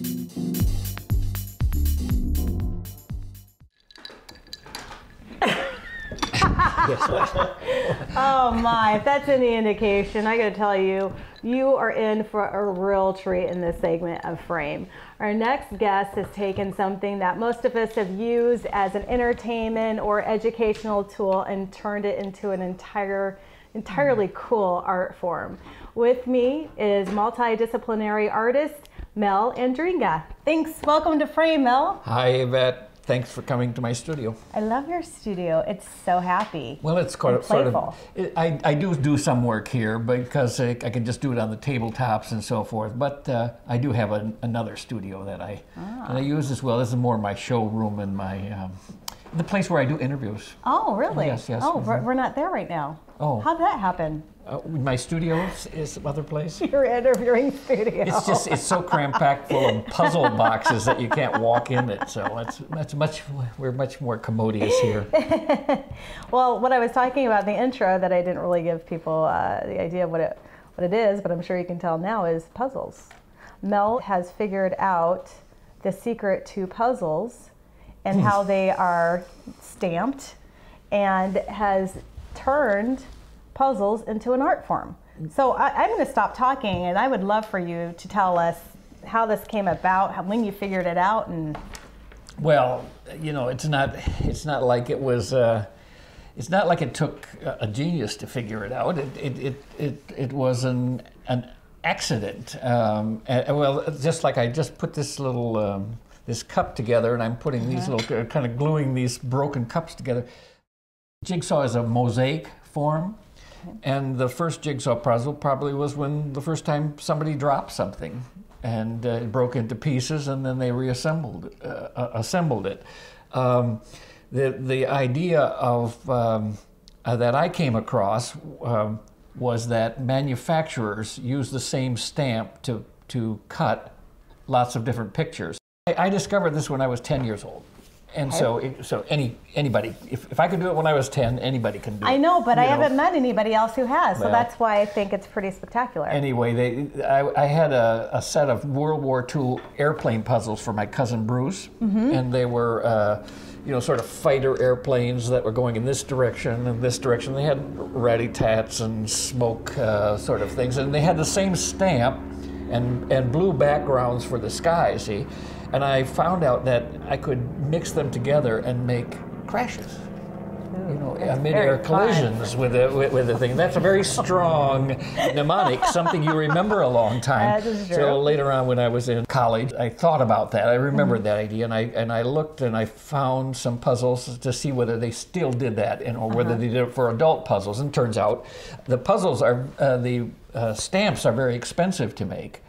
Oh my, if that's any indication, I gotta tell you, you are in for a real treat in this segment of Frame. Our next guest has taken something that most of us have used as an entertainment or educational tool and turned it into an entirely cool art form. With me is multidisciplinary artist Mel Andringa. Thanks, welcome to Frame, Mel. Hi, Yvette. Thanks for coming to my studio. I love your studio. It's so happy. Well, it's sort of I do some work here because I can just do it on the tabletops and so forth. But I do have another studio that I use as well. This is more my showroom and my the place where I do interviews. Oh, really? Yes, yes. Oh, we're not there right now. Oh, how'd that happen? My studio is some other place. Your interviewing studio. It's so cram-packed full of puzzle boxes that you can't walk in it. So we're much more commodious here. Well, what I was talking about in the intro that I didn't really give people the idea of what it is, but I'm sure you can tell now, is puzzles. Mel has figured out the secret to puzzles and how they are stamped, and has turned puzzles into an art form. So I'm going to stop talking, and I would love for you to tell us how this came about, when you figured it out. And well, you know, it's not like it was. It's not like it took a genius to figure it out. It was an accident. Well, just like I just put this little this cup together, and I'm putting these little kind of gluing these broken cups together. Jigsaw is a mosaic form. And the first jigsaw puzzle probably was when the first time somebody dropped something and it broke into pieces, and then they assembled it. The idea of that I came across was that manufacturers use the same stamp to cut lots of different pictures. I discovered this when I was 10 years old. And so anybody, if I could do it when I was 10, anybody can do it. I know, but I haven't met anybody else who has, so that's why I think it's pretty spectacular. Anyway, I had a set of World War II airplane puzzles for my cousin Bruce, and they were, sort of fighter airplanes that were going in this direction and this direction. They had rat-tats and smoke sort of things, and they had the same stamp and blue backgrounds for the sky, see? And I found out that I could mix them together and make crashes. Mid-air collisions with the thing. That's a very strong mnemonic, something you remember a long time. That is true. So later on, when I was in college, I thought about that. I remembered that idea, and I looked and I found some puzzles to see whether they still did that, or whether they did it for adult puzzles. And it turns out the puzzles are the stamps are very expensive to make.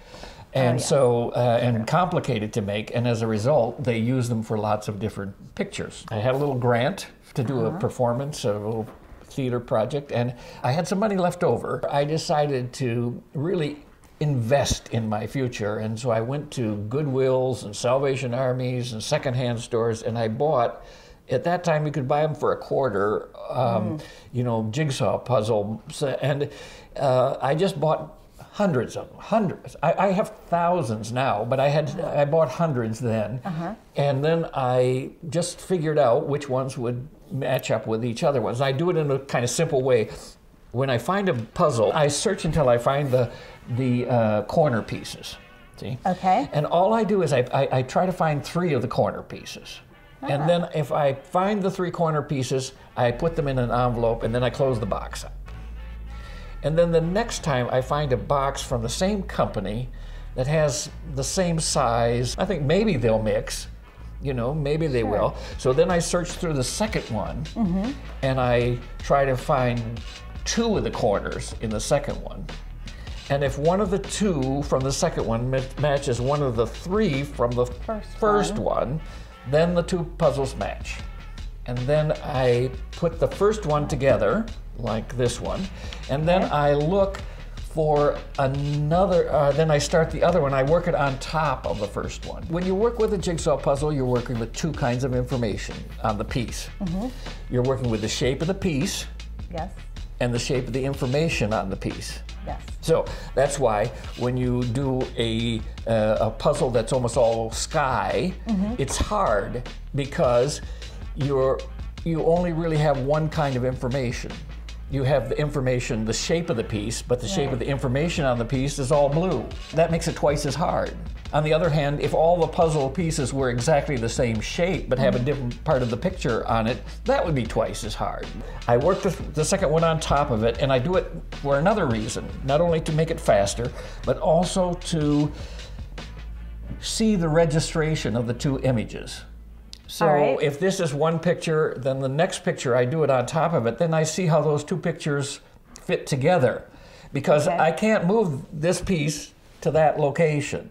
And and complicated to make, and as a result, they use them for lots of different pictures. I had a little grant to do a performance, a little theater project, and I had some money left over. I decided to really invest in my future, and so I went to Goodwills and Salvation Armies and secondhand stores, and I bought, at that time you could buy them for $0.25, jigsaw puzzles, and I just bought hundreds of them, hundreds. I have thousands now, but I bought hundreds then. And then I just figured out which ones would match up with each other ones. I do it in a kind of simple way. When I find a puzzle, I search until I find the corner pieces, see? Okay. And all I do is I try to find 3 of the corner pieces. And then if I find the 3 corner pieces, I put them in an envelope, and then I close the box up. And then the next time I find a box from the same company that has the same size, I think maybe they'll mix, maybe they will. So then I search through the second one, and I try to find 2 of the corners in the second one. And if one of the 2 from the second one matches one of the 3 from the first one, then the 2 puzzles match. And then I put the first one together, like this one, and then I look for another, then I start the other one. I work it on top of the first one. When you work with a jigsaw puzzle, you're working with 2 kinds of information on the piece. You're working with the shape of the piece, Yes. and the shape of the information on the piece. Yes. So that's why when you do a puzzle that's almost all sky, it's hard because you only really have one kind of information. You have the information, the shape of the piece, but the shape of the information on the piece is all blue. That makes it twice as hard. On the other hand, if all the puzzle pieces were exactly the same shape but have a different part of the picture on it, that would be twice as hard. I work the second one on top of it, and I do it for another reason, not only to make it faster, but also to see the registration of the two images. So if this is one picture, then the next picture I do it on top of it, then I see how those two pictures fit together. Because I can't move this piece to that location.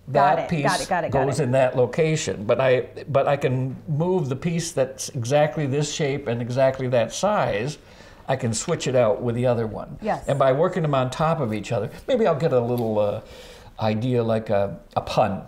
That piece goes in that location, but I can move the piece that's exactly this shape and exactly that size. I can switch it out with the other one. Yes. And by working them on top of each other, maybe I'll get a little idea like a pun.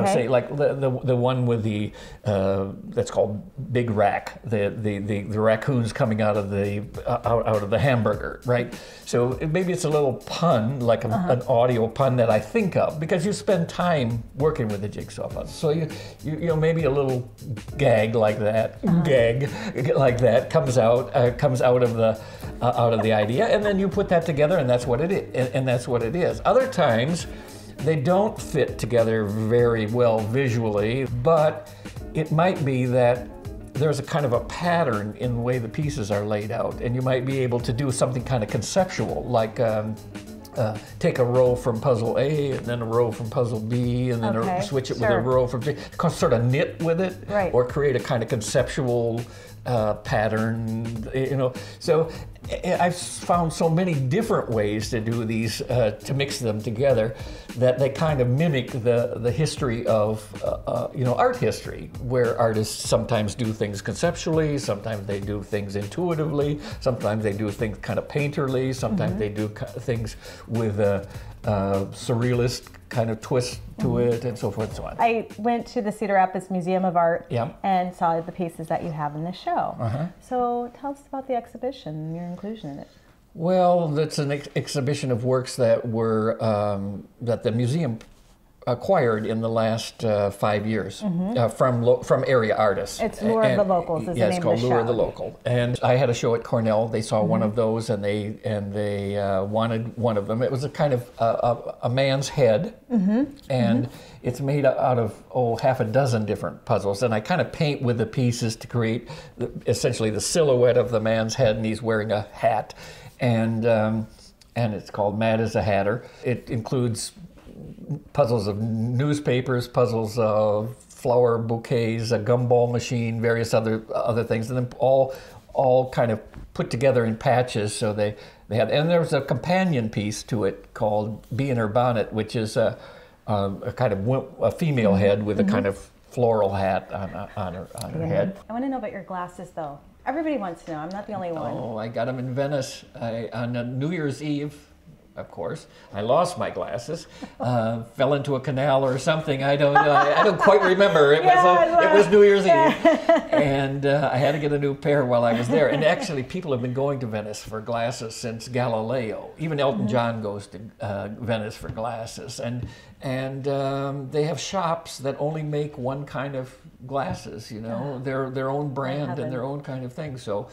Say like the one with the that's called Big Rack, the raccoons coming out of the hamburger, right? So maybe it's a little pun, like an audio pun that I think of because you spend time working with the jigsaw puzzle. So you know maybe a little gag like that, comes out of the idea, and then you put that together, and that's what it is. And that's what it is. Other times, they don't fit together very well visually, but it might be that there's a kind of a pattern in the way the pieces are laid out, and you might be able to do something kind of conceptual, like take a row from puzzle A and then a row from puzzle B and then switch it with a row from C, sort of knit with it, or create a kind of conceptual pattern, you know. So I've found so many different ways to do these, to mix them together, that they kind of mimic the history of, you know, art history, where artists sometimes do things conceptually, sometimes they do things intuitively, sometimes they do things kind of painterly, sometimes they do things with a surrealist kind of twist to it, and so forth and so on. I went to the Cedar Rapids Museum of Art and saw the pieces that you have in the show. So tell us about the exhibition and your inclusion in it. Well, that's an exhibition of works that were that the museum acquired in the last 5 years from area artists. It's Lure of the Locals is the name of the show. Yeah, it's called Lure of the Local. And I had a show at Cornell. They saw one of those, and they wanted one of them. It was a kind of a man's head, and it's made out of half a dozen different puzzles. And I kind of paint with the pieces to create essentially the silhouette of the man's head, and he's wearing a hat. And it's called Mad as a Hatter. It includes puzzles of newspapers, puzzles of flower bouquets, a gumball machine, various other things, and then all kind of put together in patches. So they had, and there was a companion piece to it called Bee in Her Bonnet, which is a kind of a female head with a kind of floral hat on her head. I want to know about your glasses, though. Everybody wants to know. I'm not the only one. Oh, I got them in Venice on New Year's Eve. Of course, I lost my glasses, fell into a canal or something. I don't quite remember. It was New Year's Eve, and I had to get a new pair while I was there. And actually, people have been going to Venice for glasses since Galileo. Even Elton John goes to Venice for glasses, and they have shops that only make one kind of glasses. You know, their own brand and their own kind of thing. So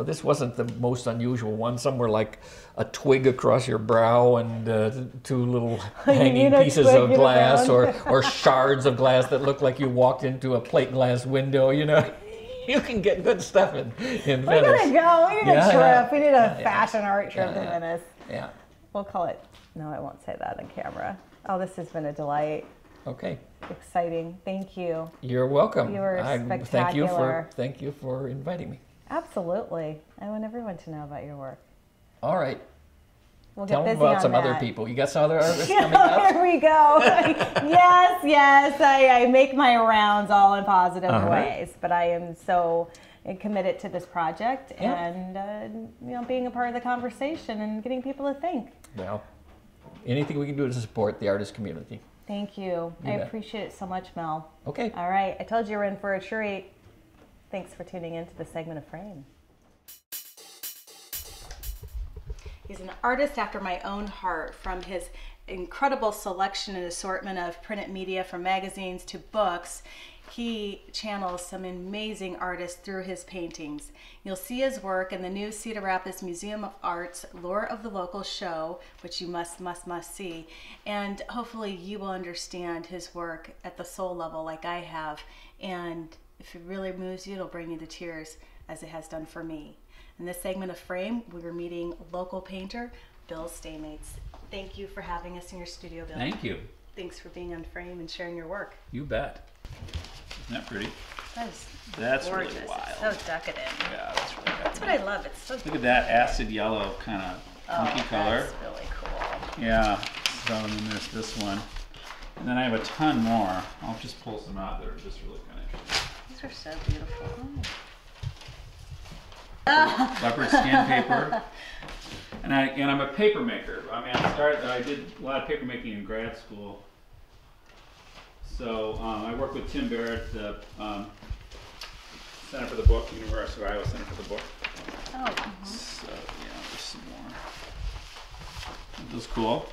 this wasn't the most unusual one. Some were like a twig across your brow and two little hanging pieces of glass or shards of glass that looked like you walked into a plate glass window, you know. You can get good stuff in Venice. We're going to go. We need a trip. We need a fashion art trip to Venice. Yeah. We'll call it. No, I won't say that on camera. Oh, this has been a delight. Okay. Exciting. Thank you. You're welcome. You were spectacular. Thank you for inviting me. Absolutely. I want everyone to know about your work. All right. We'll Tell get them busy about on some that. other people. You got some other artists coming up? Here we go. Yes. I make my rounds all in positive ways, but I am so committed to this project and being a part of the conversation and getting people to think. Well, anything we can do to support the artist community. Thank you. I appreciate it so much, Mel. Okay. All right. I told you we're in for a treat. Thanks for tuning in to this segment of Frame. He's an artist after my own heart. From his incredible selection and assortment of printed media, from magazines to books, he channels some amazing artists through his paintings. You'll see his work in the new Cedar Rapids Museum of Art's Lore of the Local show, which you must see. And hopefully you will understand his work at the soul level like I have. And if it really moves you, it'll bring you to tears, as it has done for me. In this segment of Frame, we were meeting local painter Bill Staymates. Thank you for having us in your studio, Bill. Thank you. Thanks for being on Frame and sharing your work. You bet. Isn't that pretty? That's gorgeous. Really wild. It's so decadent. Yeah, that's really decadent. That's what I love. It's so Look at that acid yellow kind of funky color. That's really cool. Yeah. So and then there's this one. And then I have a ton more. I'll just pull some out that are just really kind of interesting. These are so beautiful. Leopard skin paper. And I'm a paper maker. I mean, I did a lot of paper making in grad school. So I work with Tim Barrett, the Center for the Book, University of Iowa Center for the Book. Oh. So yeah, there's some more. Aren't those cool?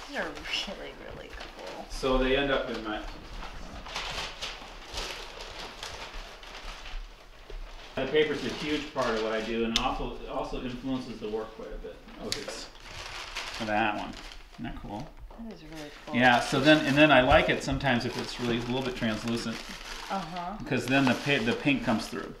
These are really, really cool. So they end up in my. The paper's a huge part of what I do, and also influences the work quite a bit. Okay, for that one. Isn't that cool? That is really cool. Yeah. So then I like it sometimes if it's really a little bit translucent. Because then the pink comes through.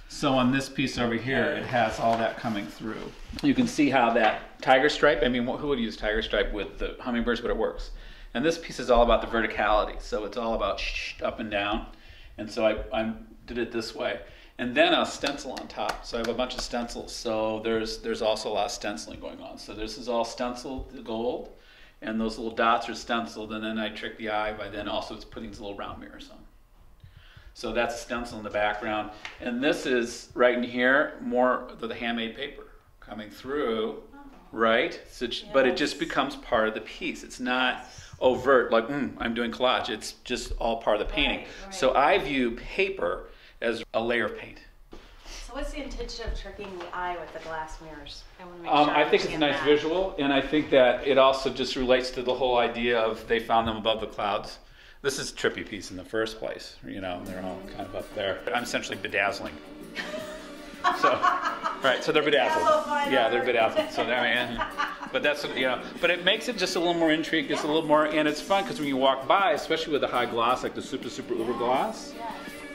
So on this piece over here, it has all that coming through. You can see how that tiger stripe. I mean, who would use tiger stripe with the hummingbirds? But it works. And this piece is all about the verticality. So it's all about up and down. And so I did it this way. And then a stencil on top. So I have a bunch of stencils. So there's also a lot of stenciling going on. So this is all stenciled gold, and those little dots are stenciled. And then I trick the eye by then also it's putting these little round mirrors on. So that's a stencil in the background. And this is right in here, more of the handmade paper coming through, right? So, yes. But it just becomes part of the piece. It's not overt, like, I'm doing collage. It's just all part of the painting. Right. So I view paper as a layer of paint. So what's the intention of tricking the eye with the glass mirrors? I want to make sure I think it's a nice visual, and I think that it also just relates to the whole idea of they found them above the clouds. This is a trippy piece in the first place, they're all kind of up there. I'm essentially bedazzling. So they're bedazzled. Yeah, they're bedazzled. So but that's but it makes it just a little more intrigue. It's a little more, and it's fun because when you walk by, especially with the high gloss, like the super uber gloss,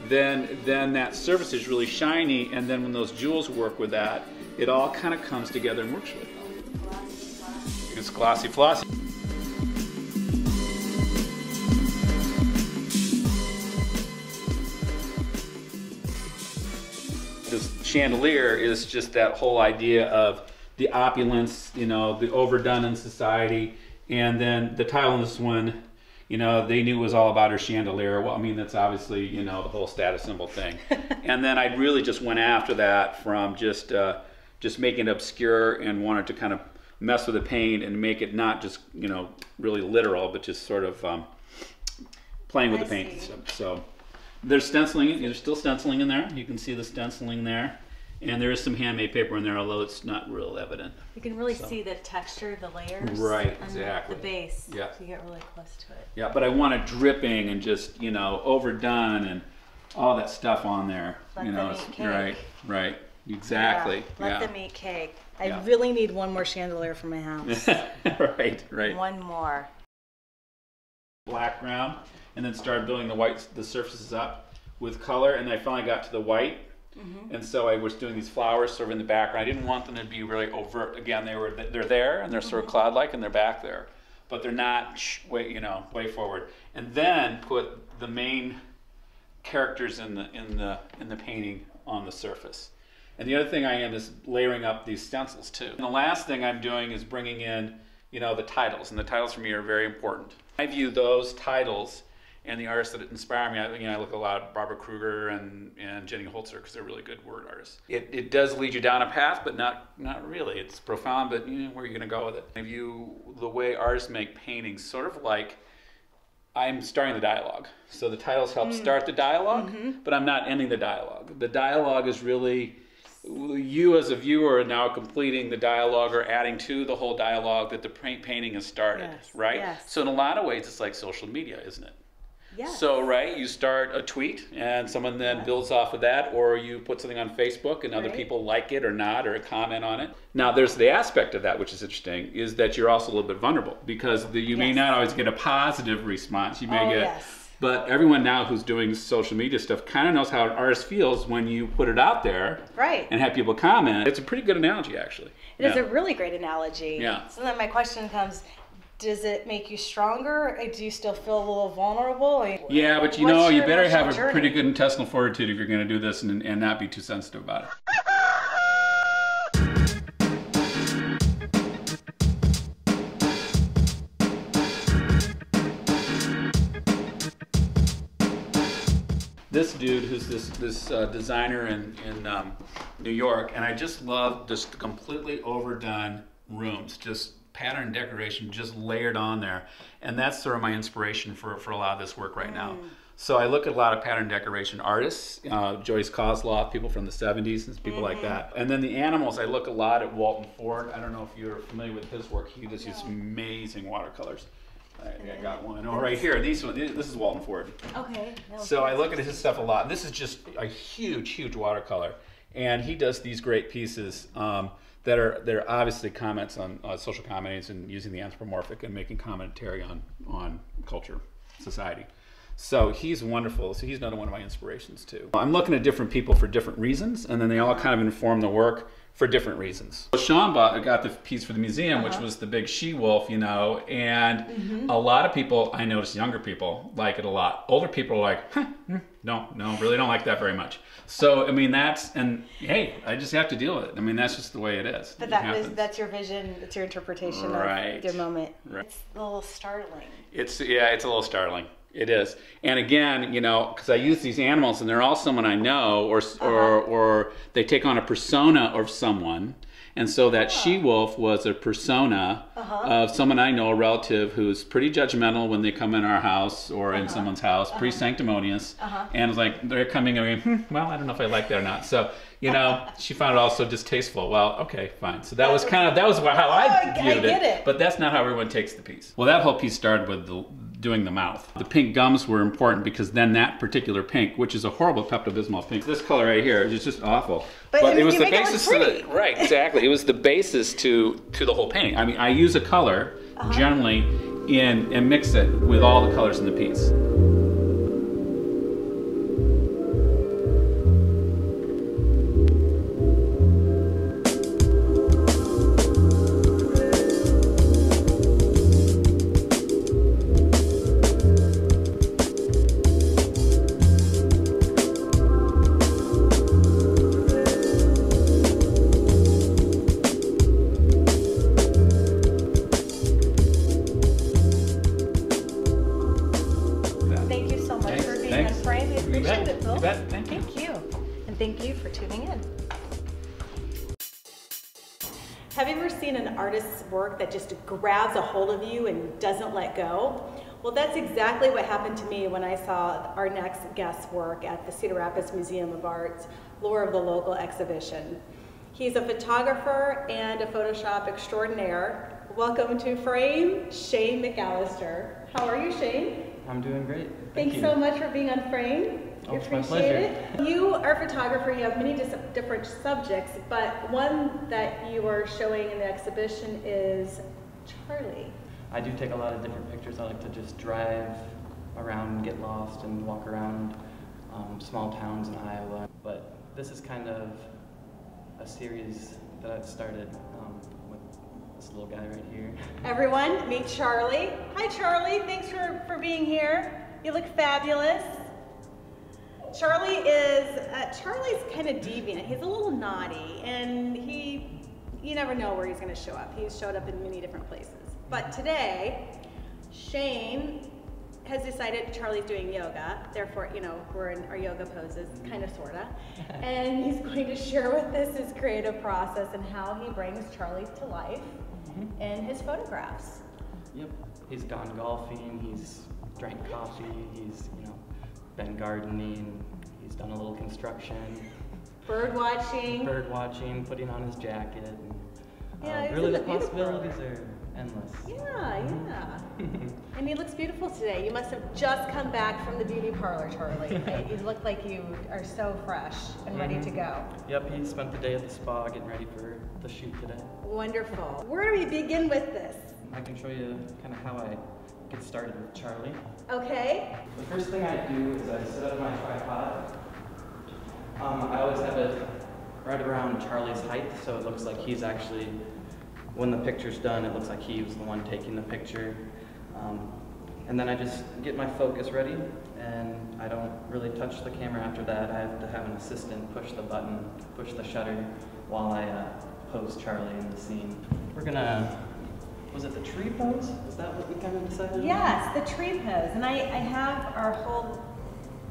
then that surface is really shiny, and then when those jewels work with that, it all kind of comes together and works really well. It's glossy flossy. This chandelier is just that whole idea of the opulence, the overdone in society, and then the tile in this one, they knew it was all about her chandelier. Well, I mean, that's obviously, the whole status symbol thing. And then I really just went after that from just making it obscure and wanted to kind of mess with the paint and make it not just, really literal, but just sort of playing with the paint. So there's stenciling, there's still stenciling in there. You can see the stenciling there. And there is some handmade paper in there, although it's not real evident. You can really see the texture of the layers. Right, and exactly. The base. Yeah. So you get really close to it. Yeah, but I want it dripping and just, overdone and all that stuff on there. Let them eat cake. Right. Exactly. Yeah. Let them eat cake. I really need one more chandelier for my house. Right. One more. Black ground, and then started building the surfaces up with color, and I finally got to the white. And so I was doing these flowers sort of in the background. I didn't want them to be really overt. Again, they're there and they're sort of cloud-like and they're back there, but they're not way forward. And then put the main characters in the painting on the surface. And the other thing I am is layering up these stencils too. And the last thing I'm doing is bringing in the titles, and the titles for me are very important. I view those titles and the artists that inspire me, I look a lot at Barbara Kruger and Jenny Holzer because they're really good word artists. It does lead you down a path, but not really. It's profound, but where are you going to go with it? I view the way artists make paintings sort of like I'm starting the dialogue. So the titles help start the dialogue, but I'm not ending the dialogue. The dialogue is really, you as a viewer are now completing the dialogue or adding to the whole dialogue that the painting has started, Yes, right? yes. So in a lot of ways, it's like social media, isn't it? Yes. So, right, you start a tweet and someone then builds off of that, or you put something on Facebook and other Right. people like it or not, or comment on it. Now, there's the aspect of that, which is interesting, is that you're also a little bit vulnerable because you may Yes. not always get a positive response. You may Oh, get, yes. but everyone now who's doing social media stuff kind of knows how an artist feels when you put it out there Right. and have people comment. It's a pretty good analogy, actually. It is a really great analogy. Yeah. So then my question comes, does it make you stronger? Do you still feel a little vulnerable? Yeah, but you What's know, you your better have a emotional journey? pretty good intestinal fortitude if you're going to do this and not be too sensitive about it. This dude who's this designer in New York, and I just love just completely overdone rooms, just pattern decoration just layered on there, and that's sort of my inspiration for a lot of this work right now. So I look at a lot of pattern decoration artists, Joyce Kozloff, people from the 70s and people like that. And then the animals, I look a lot at Walton Ford. I don't know if you're familiar with his work. He does these amazing watercolors. I got one. Oh, right here. This is Walton Ford. Okay. No, So I look at his stuff a lot. And this is just a huge, huge watercolor, and he does these great pieces that are obviously comments on social comments and using the anthropomorphic and making commentary on culture, society. So he's wonderful. So he's another one of my inspirations too. I'm looking at different people for different reasons, and then they all kind of inform the work for different reasons. Sean got the piece for the museum, which was the big she-wolf, you know, and a lot of people, I notice younger people like it a lot. Older people are like, huh, no, really don't like that very much. So, I mean, and hey, I just have to deal with it. I mean, that's just the way it is. But It that's happens. your vision, it's your interpretation Right. of your moment. Right. It's a little startling. It's a little startling. It is. And again, you know, because I use these animals and they're all someone I know, or they take on a persona of someone. And so that she-wolf was a persona of someone I know, a relative who's pretty judgmental when they come in our house or in someone's house, pretty sanctimonious. And it's like, they're coming and going, well, I don't know if I like that or not. So, you know, she found it also distasteful. Well, okay, fine. So that was how I viewed it. But that's not how everyone takes the piece. Well, that whole piece started with doing the mouth. The pink gums were important because then that particular pink, which is a horrible Pepto-Bismol pink, this color right here is just awful. But I mean, it was you the make it look basis pretty. right, exactly. It was the basis to the whole painting. I mean, I use a color generally and mix it with all the colors in the piece. Thank you so much Thanks, for being thanks. on frame. We You bet, appreciate it, Bill. you bet. Thank you. Thank you. And thank you for tuning in. Have you ever seen an artist's work that just grabs a hold of you and doesn't let go? Well, that's exactly what happened to me when I saw our next guest's work at the Cedar Rapids Museum of Art's Lore of the Local exhibition. He's a photographer and a Photoshop extraordinaire. Welcome to Frame, Shane McAllister. How are you, Shane? I'm doing great. Thanks so much for being on Frame. Oh, We it's my appreciate pleasure. it. You are a photographer. You have many different subjects, but one that you are showing in the exhibition is Charlie. I do take a lot of different pictures. I like to just drive around and get lost and walk around small towns in Iowa. But this is kind of a series that I've started with this little guy right here. Everyone, meet Charlie. Hi, Charlie. Thanks for being here. You look fabulous. Charlie's kind of deviant. He's a little naughty, and you never know where he's going to show up. He's showed up in many different places. But today, Shane has decided Charlie's doing yoga. Therefore, you know, we're in our yoga poses, kind of, sort of. And he's going to share with us his creative process and how he brings Charlie to life in his photographs. Yep. He's gone golfing. He's drank coffee. He's, been gardening. He's done a little construction. Bird watching. Bird watching, putting on his jacket. And, Yeah, really the this is a beautiful possibilities are endless. Yeah. And you looks beautiful today. You must have just come back from the beauty parlor, Charlie. Right? You look like you are so fresh and ready to go. Yep, he spent the day at the spa getting ready for the shoot today. Wonderful. Where do we begin with this? I can show you kind of how I get started with Charlie. Okay. The first thing I do is I set up my tripod. I always have it right around Charlie's height, so it looks like he's actually, when the picture's done, it looks like he was the one taking the picture. And then I just get my focus ready, and I don't really touch the camera after that. I have to have an assistant push the button, push the shutter, while I pose Charlie in the scene. We're gonna, was it the tree pose? Is that what we kind of decided on? Yes, the tree pose. And I have our whole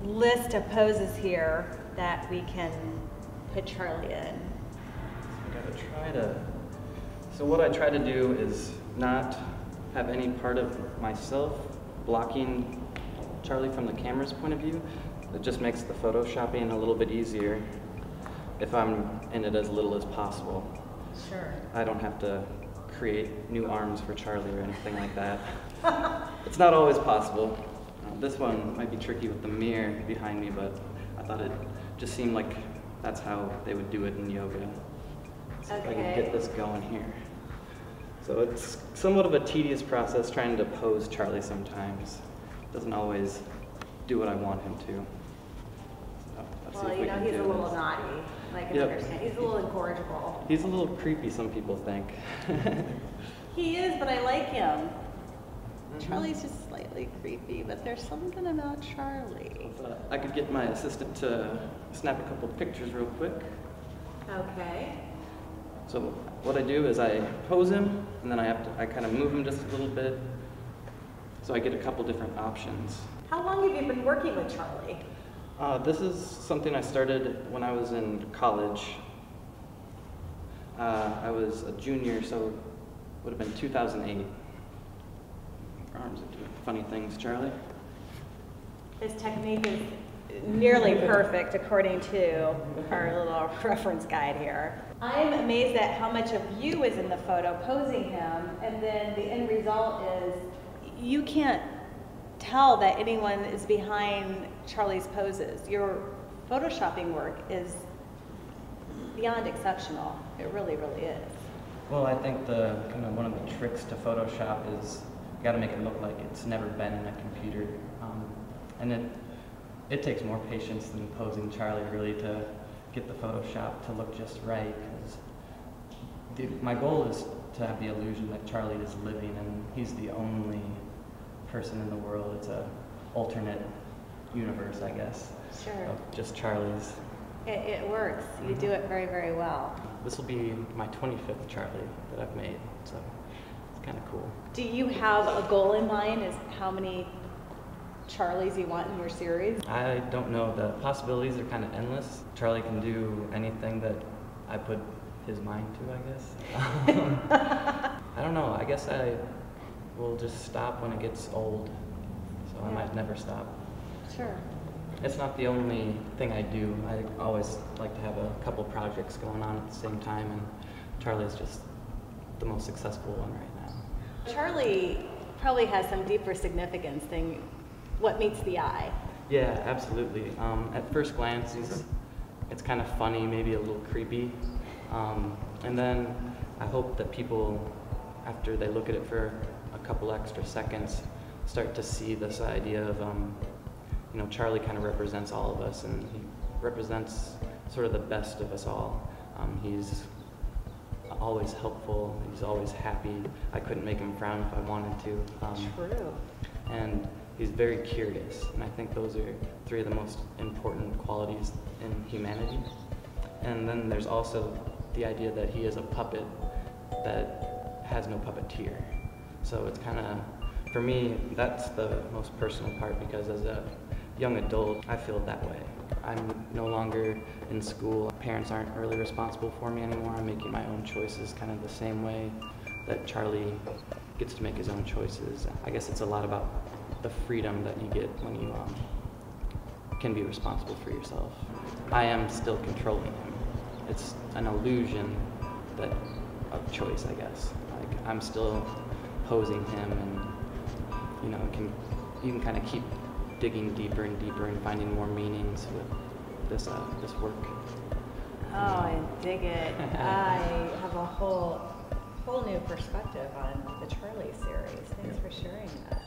list of poses here that we can put Charlie in. I gotta try to, so what I try to do is not have any part of myself blocking Charlie from the camera's point of view. It just makes the photoshopping a little bit easier if I'm in it as little as possible. Sure. I don't have to create new arms for Charlie or anything like that. It's not always possible. This one might be tricky with the mirror behind me, but I thought it just seemed like that's how they would do it in yoga. So if I can get this going here. So it's somewhat of a tedious process trying to pose Charlie sometimes. Doesn't always do what I want him to. So let's see Well, if you we know, can he's do a little this. naughty. I can Yep. understand. He's a little incorrigible. He's a little creepy, some people think. He is, but I like him. Charlie's just slightly creepy, but there's something about Charlie. I could get my assistant to snap a couple pictures real quick. Okay. So what I do is I pose him, and then I kind of move him just a little bit, so I get a couple different options. How long have you been working with Charlie? This is something I started when I was in college. I was a junior, so it would have been 2008. Your arms are doing funny things, Charlie. His technique is nearly perfect according to our little reference guide here. I'm amazed at how much of you is in the photo posing him, and then the end result is you can't tell that anyone is behind Charlie's poses. Your photoshopping work is beyond exceptional. It really, really is. Well, I think the kind of one of the tricks to Photoshop is you got to make it look like it's never been in a computer, and it takes more patience than posing Charlie really to get the Photoshop to look just right. Because my goal is to have the illusion that Charlie is living and he's the only person in the world. It's a alternate universe, I guess, Sure. of just Charlie's. It works. You do it very, very well. This will be my 25th Charlie that I've made, so it's kind of cool. Do you have a goal in mind as how many Charlies you want in your series? I don't know. The possibilities are kind of endless. Charlie can do anything that I put his mind to, I guess. I don't know. I guess I will just stop when it gets old, so I might never stop. Sure. It's not the only thing I do. I always like to have a couple projects going on at the same time, and Charlie's just the most successful one right now. Charlie probably has some deeper significance than what meets the eye. Yeah, absolutely. At first glance, it's kind of funny, maybe a little creepy. And then I hope that people, after they look at it for a couple extra seconds, start to see this idea of, you know, Charlie kind of represents all of us, and he represents sort of the best of us all. He's always helpful, he's always happy. I couldn't make him frown if I wanted to. True. And he's very curious, and I think those are three of the most important qualities in humanity. And then there's also the idea that he is a puppet that has no puppeteer. So it's kind of, for me, that's the most personal part, because as a young adult, I feel that way. I'm no longer in school. Parents aren't really responsible for me anymore. I'm making my own choices kind of the same way that Charlie gets to make his own choices. I guess it's a lot about the freedom that you get when you can be responsible for yourself. I am still controlling him. It's an illusion that of choice, I guess. Like, I'm still posing him, and you can kind of keep digging deeper and deeper and finding more meanings with this work. Oh, I dig it. I have a whole new perspective on the Charlie series. Thanks for sharing that.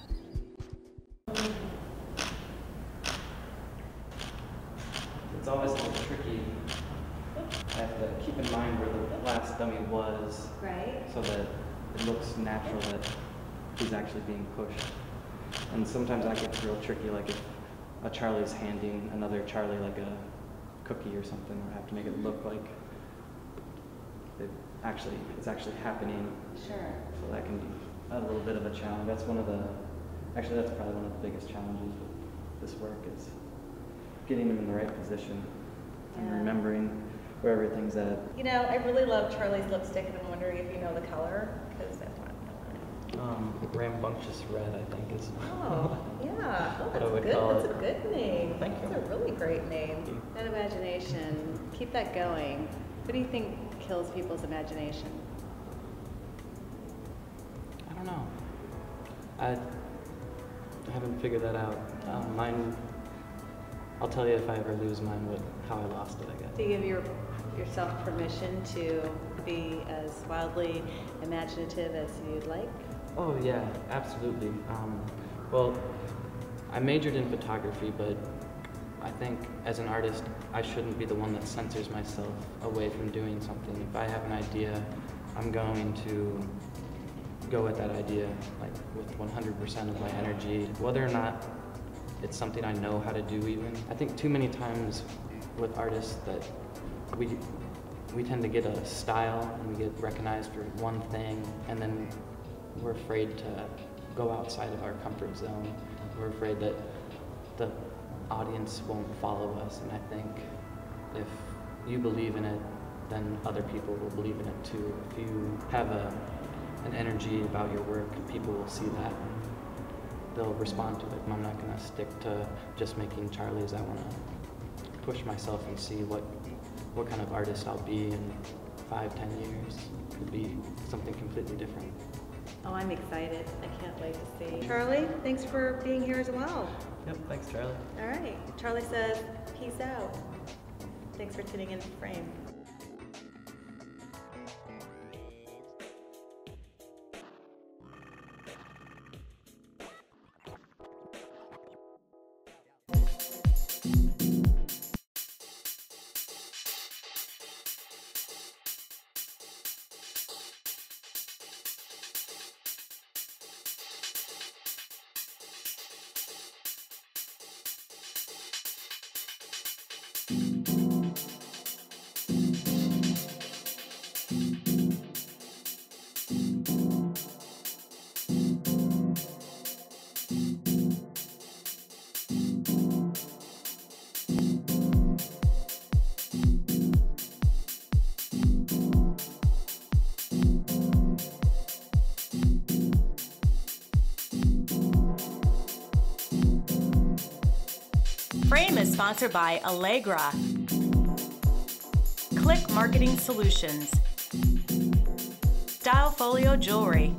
It's always a little tricky. I have to keep in mind where the last dummy was, Right. so that it looks natural that he's actually being pushed. And sometimes that gets real tricky, like if a Charlie's handing another Charlie like a cookie or something, or have to make it look like it's actually happening. Sure. So that can be a little bit of a challenge. That's probably one of the biggest challenges with this work, is getting him in the right position and Yeah. remembering where everything's at. You know, I really love Charlie's lipstick, and I'm wondering if you know the color, because that's what Rambunctious Red, I think, is. Oh, yeah. Oh, What I that's would good. call That's it. a good name. Thank you. That's a really great name. That imagination. Keep that going. What do you think kills people's imagination? I don't know. I haven't figured that out. Mine. I'll tell you if I ever lose mine, how I lost it, I guess. Do you give yourself permission to be as wildly imaginative as you'd like? Oh yeah, absolutely. Well, I majored in photography, but I think as an artist, I shouldn't be the one that censors myself away from doing something. If I have an idea, I'm going to go with that idea, like with 100% of my energy, whether or not it's something I know how to do even. I think too many times with artists that we tend to get a style and we get recognized for one thing, and then we're afraid to go outside of our comfort zone. We're afraid that the audience won't follow us, and I think if you believe in it, then other people will believe in it too. If you have an energy about your work, people will see that. They'll respond to it. I'm not going to stick to just making Charlies. I want to push myself and see what kind of artist I'll be in 5-10 years. It'll be something completely different. Oh, I'm excited. I can't wait to see. Charlie, thanks for being here as well. Yep, thanks, Charlie. All right. Charlie says, peace out. Thanks for tuning in to Frame. Frame is sponsored by Allegra, Click Marketing Solutions, Style Folio Jewelry,